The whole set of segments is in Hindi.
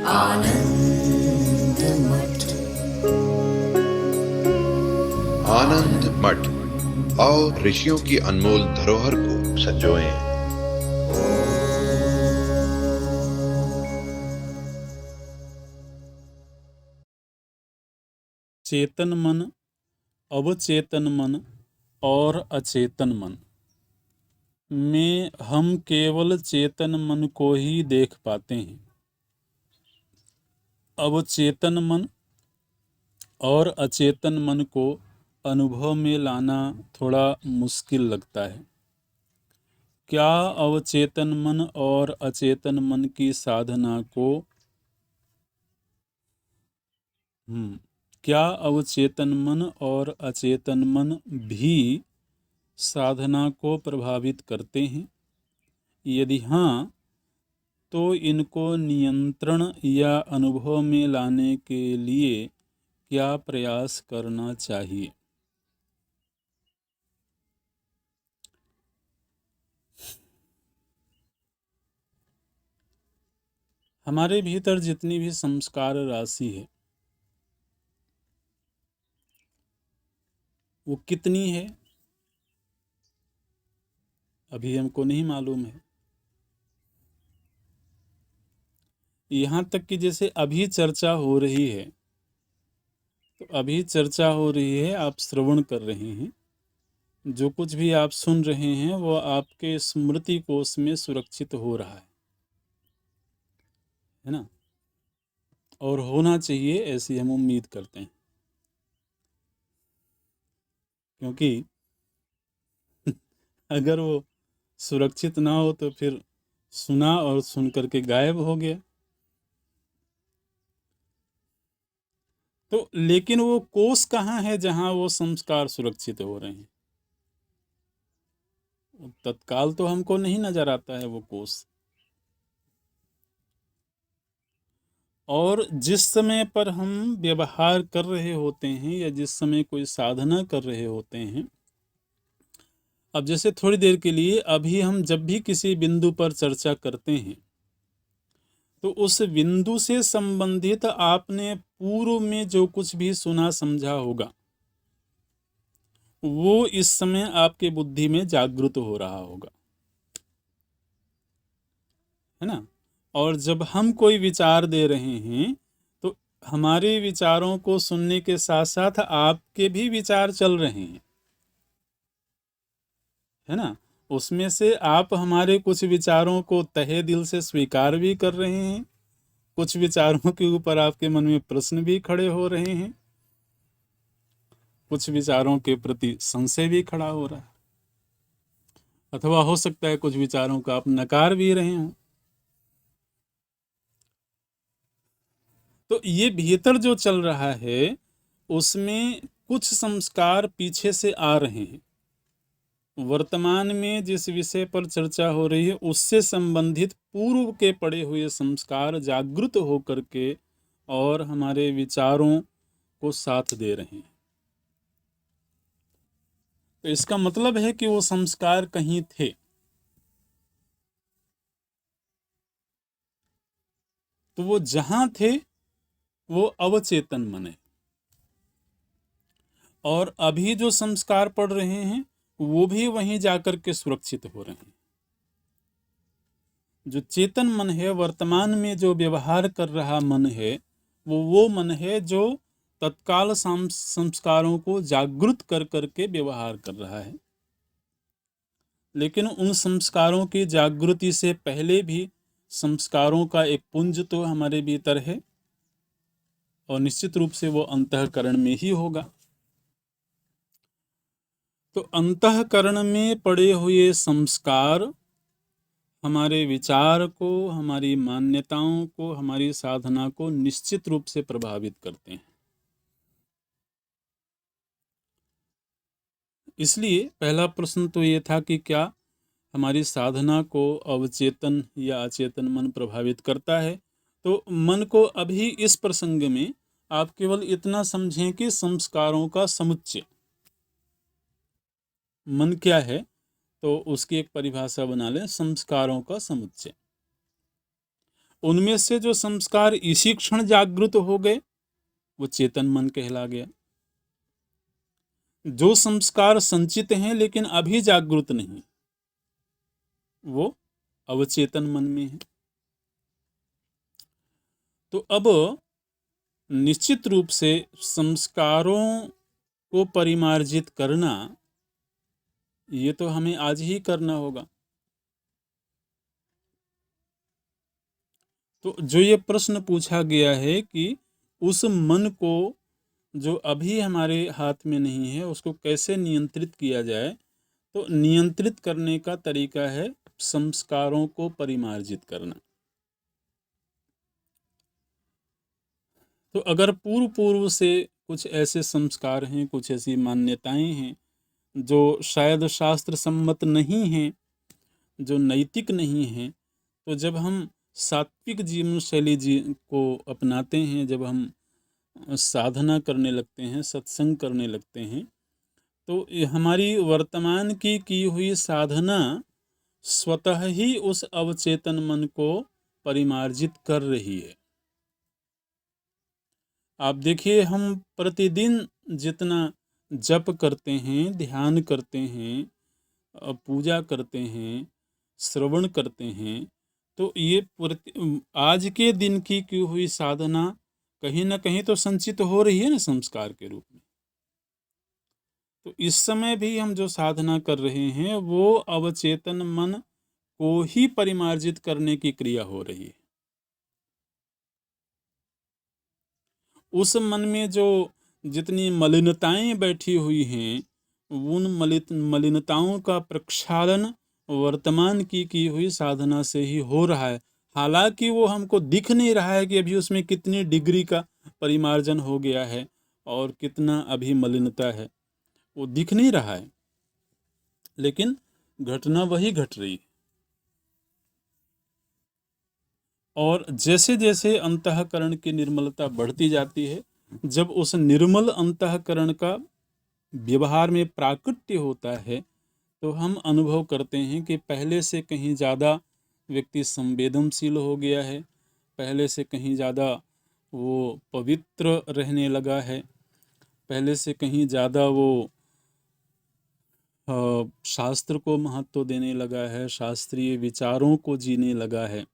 आनंद मठ। आनंद मठ और ऋषियों की अनमोल धरोहर को संजोएं। चेतन मन, अवचेतन मन और अचेतन मन में हम केवल चेतन मन को ही देख पाते हैं। अवचेतन मन और अचेतन मन को अनुभव में लाना थोड़ा मुश्किल लगता है। क्या अवचेतन मन और अचेतन मन की साधना को क्या अवचेतन मन और अचेतन मन भी साधना को प्रभावित करते हैं? यदि हाँ, तो इनको नियंत्रण या अनुभव में लाने के लिए क्या प्रयास करना चाहिए? हमारे भीतर जितनी भी संस्कार राशि है, वो कितनी है अभी हमको नहीं मालूम है। यहाँ तक कि जैसे अभी चर्चा हो रही है, तो अभी चर्चा हो रही है, आप श्रवण कर रहे हैं, जो कुछ भी आप सुन रहे हैं वो आपके स्मृति कोश में सुरक्षित हो रहा है ना? और होना चाहिए, ऐसी हम उम्मीद करते हैं, क्योंकि अगर वो सुरक्षित ना हो तो फिर सुना और सुन करके गायब हो गया। तो लेकिन वो कोष कहाँ है जहां वो संस्कार सुरक्षित हो रहे हैं? तत्काल तो हमको नहीं नजर आता है वो कोष। और जिस समय पर हम व्यवहार कर रहे होते हैं या जिस समय कोई साधना कर रहे होते हैं, अब जैसे थोड़ी देर के लिए अभी हम जब भी किसी बिंदु पर चर्चा करते हैं, तो उस बिंदु से संबंधित आपने पूर्व में जो कुछ भी सुना समझा होगा, वो इस समय आपके बुद्धि में जागृत हो रहा होगा, है ना? और जब हम कोई विचार दे रहे हैं, तो हमारे विचारों को सुनने के साथ साथ आपके भी विचार चल रहे हैं, है ना? उसमें से आप हमारे कुछ विचारों को तहे दिल से स्वीकार भी कर रहे हैं, कुछ विचारों के ऊपर आपके मन में प्रश्न भी खड़े हो रहे हैं, कुछ विचारों के प्रति संशय भी खड़ा हो रहा है, अथवा हो सकता है कुछ विचारों का आप नकार भी रहे हों। तो ये भीतर जो चल रहा है, उसमें कुछ संस्कार पीछे से आ रहे हैं। वर्तमान में जिस विषय पर चर्चा हो रही है, उससे संबंधित पूर्व के पड़े हुए संस्कार जागृत होकर के और हमारे विचारों को साथ दे रहे हैं। तो इसका मतलब है कि वो संस्कार कहीं थे, तो वो जहां थे वो अवचेतन मन है, और अभी जो संस्कार पड़ रहे हैं वो भी वहीं जाकर के सुरक्षित हो रहे हैं। जो चेतन मन है, वर्तमान में जो व्यवहार कर रहा मन है, वो मन है जो तत्काल संस्कारों को जागृत कर करके व्यवहार कर रहा है। लेकिन उन संस्कारों की जागृति से पहले भी संस्कारों का एक पुंज तो हमारे भीतर है, और निश्चित रूप से वो अंतःकरण में ही होगा। तो अंतःकरण में पड़े हुए संस्कार हमारे विचार को, हमारी मान्यताओं को, हमारी साधना को निश्चित रूप से प्रभावित करते हैं। इसलिए पहला प्रश्न तो ये था कि क्या हमारी साधना को अवचेतन या अचेतन मन प्रभावित करता है? तो मन को अभी इस प्रसंग में आप केवल इतना समझें कि संस्कारों का समुच्चय। मन क्या है? तो उसकी एक परिभाषा बना लें, संस्कारों का समुच्चय। उनमें से जो संस्कार इसी क्षण जागृत हो गए वो चेतन मन कहला गया। जो संस्कार संचित हैं लेकिन अभी जागृत नहीं, वो अवचेतन मन में है। तो अब निश्चित रूप से संस्कारों को परिमार्जित करना ये तो हमें आज ही करना होगा। तो जो ये प्रश्न पूछा गया है कि उस मन को जो अभी हमारे हाथ में नहीं है उसको कैसे नियंत्रित किया जाए, तो नियंत्रित करने का तरीका है संस्कारों को परिमार्जित करना। तो अगर पूर्व पूर्व से कुछ ऐसे संस्कार हैं, कुछ ऐसी मान्यताएं हैं जो शायद शास्त्र सम्मत नहीं हैं, जो नैतिक नहीं हैं, तो जब हम सात्विक जीवन शैली को अपनाते हैं, जब हम साधना करने लगते हैं, सत्संग करने लगते हैं, तो हमारी वर्तमान की हुई साधना स्वतः ही उस अवचेतन मन को परिमार्जित कर रही है। आप देखिए, हम प्रतिदिन जितना जप करते हैं, ध्यान करते हैं, पूजा करते हैं, श्रवण करते हैं, तो ये आज के दिन की हुई साधना कहीं ना कहीं तो संचित हो रही है ना संस्कार के रूप में। तो इस समय भी हम जो साधना कर रहे हैं वो अवचेतन मन को ही परिमार्जित करने की क्रिया हो रही है। उस मन में जो जितनी मलिनताएं बैठी हुई हैं, उन मलिनताओं का प्रक्षालन वर्तमान की हुई साधना से ही हो रहा है। हालांकि वो हमको दिख नहीं रहा है कि अभी उसमें कितनी डिग्री का परिमार्जन हो गया है और कितना अभी मलिनता है, वो दिख नहीं रहा है, लेकिन घटना वही घट रही है। और जैसे जैसे अंतःकरण की निर्मलता बढ़ती जाती है, जब उस निर्मल अंतःकरण का व्यवहार में प्राकट्य होता है, तो हम अनुभव करते हैं कि पहले से कहीं ज़्यादा व्यक्ति संवेदनशील हो गया है, पहले से कहीं ज़्यादा वो पवित्र रहने लगा है, पहले से कहीं ज़्यादा वो शास्त्र को महत्व देने लगा है, शास्त्रीय विचारों को जीने लगा है।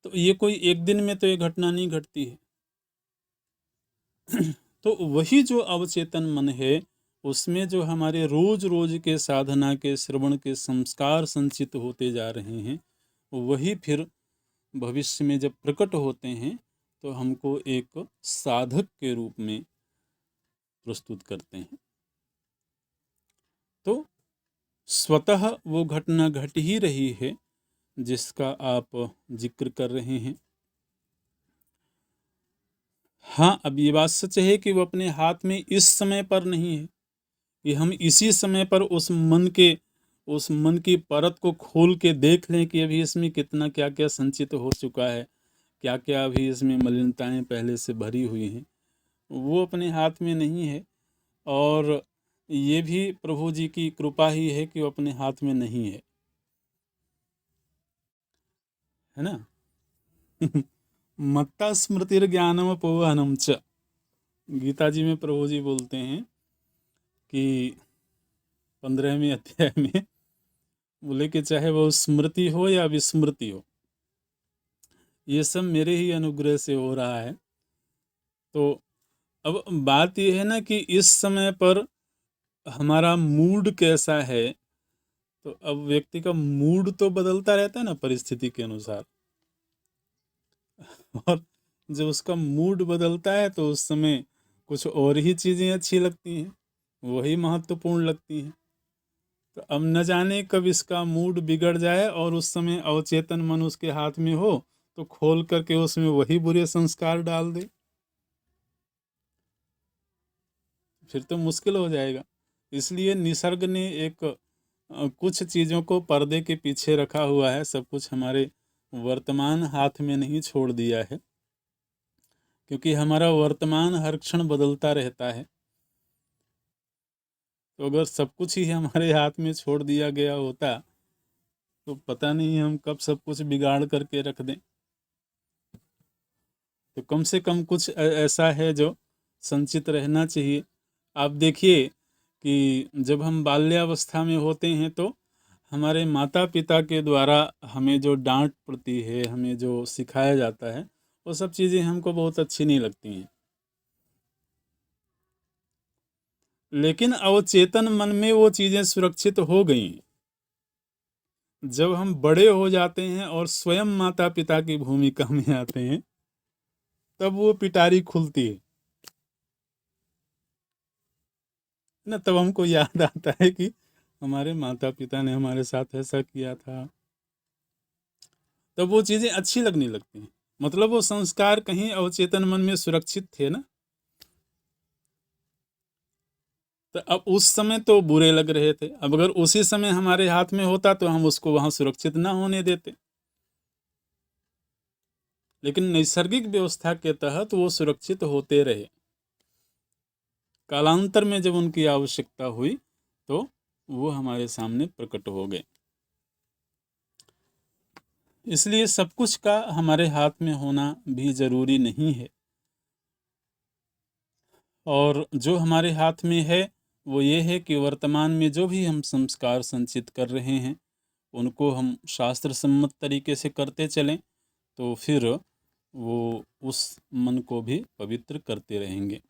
तो ये कोई एक दिन में तो ये घटना नहीं घटती है। तो वही जो अवचेतन मन है, उसमें जो हमारे रोज रोज के साधना के श्रवण के संस्कार संचित होते जा रहे हैं, वही फिर भविष्य में जब प्रकट होते हैं तो हमको एक साधक के रूप में प्रस्तुत करते हैं। तो स्वतः वो घटना घट ही रही है जिसका आप जिक्र कर रहे हैं। हाँ, अब ये बात सच है कि वो अपने हाथ में इस समय पर नहीं है कि हम इसी समय पर उस मन की परत को खोल के देख लें कि अभी इसमें कितना क्या क्या संचित हो चुका है, क्या क्या अभी इसमें मलिनताएं पहले से भरी हुई हैं। वो अपने हाथ में नहीं है, और ये भी प्रभु जी की कृपा ही है कि वो अपने हाथ में नहीं है ना। मत्ता स्मृतिर ज्ञानम अपोहनम च, गीता जी में प्रभु जी बोलते हैं कि 15वें अध्याय में बोले कि चाहे वो स्मृति हो या विस्मृति हो, ये सब मेरे ही अनुग्रह से हो रहा है। तो अब बात यह है ना कि इस समय पर हमारा मूड कैसा है, तो अब व्यक्ति का मूड तो बदलता रहता है ना परिस्थिति के अनुसार, और जब उसका मूड बदलता है तो उस समय कुछ और ही चीज़ें अच्छी लगती हैं, वही महत्वपूर्ण लगती हैं। तो अब न जाने कब इसका मूड बिगड़ जाए और उस समय अवचेतन मन उसके हाथ में हो तो खोल करके उसमें वही बुरे संस्कार डाल दे, फिर तो मुश्किल हो जाएगा। इसलिए निसर्ग ने एक कुछ चीज़ों को पर्दे के पीछे रखा हुआ है, सब कुछ हमारे वर्तमान हाथ में नहीं छोड़ दिया है, क्योंकि हमारा वर्तमान हर क्षण बदलता रहता है। तो अगर सब कुछ ही हमारे हाथ में छोड़ दिया गया होता तो पता नहीं हम कब सब कुछ बिगाड़ करके रख दें। तो कम से कम कुछ ऐसा है जो संचित रहना चाहिए। आप देखिए कि जब हम बाल्यावस्था में होते हैं तो हमारे माता पिता के द्वारा हमें जो डांट पड़ती है, हमें जो सिखाया जाता है, वो सब चीज़ें हमको बहुत अच्छी नहीं लगती हैं। लेकिन अवचेतन मन में वो चीज़ें सुरक्षित हो गई हैं। जब हम बड़े हो जाते हैं और स्वयं माता पिता की भूमिका में आते हैं, तब वो पिटारी खुलती है ना। तब हमको याद आता है कि हमारे माता पिता ने हमारे साथ ऐसा किया था। तब वो चीज़ें अच्छी लगने लगती हैं। मतलब वो संस्कार कहीं अवचेतन मन में सुरक्षित थे ना। तो अब उस समय तो बुरे लग रहे थे, अब अगर उसी समय हमारे हाथ में होता तो हम उसको वहां सुरक्षित ना होने देते। लेकिन नैसर्गिक व्यवस्था के तहत वो सुरक्षित होते रहे। कालांतर में जब उनकी आवश्यकता हुई तो वो हमारे सामने प्रकट हो गए। इसलिए सब कुछ का हमारे हाथ में होना भी जरूरी नहीं है। और जो हमारे हाथ में है वो ये है कि वर्तमान में जो भी हम संस्कार संचित कर रहे हैं उनको हम शास्त्र सम्मत तरीके से करते चलें, तो फिर वो उस मन को भी पवित्र करते रहेंगे।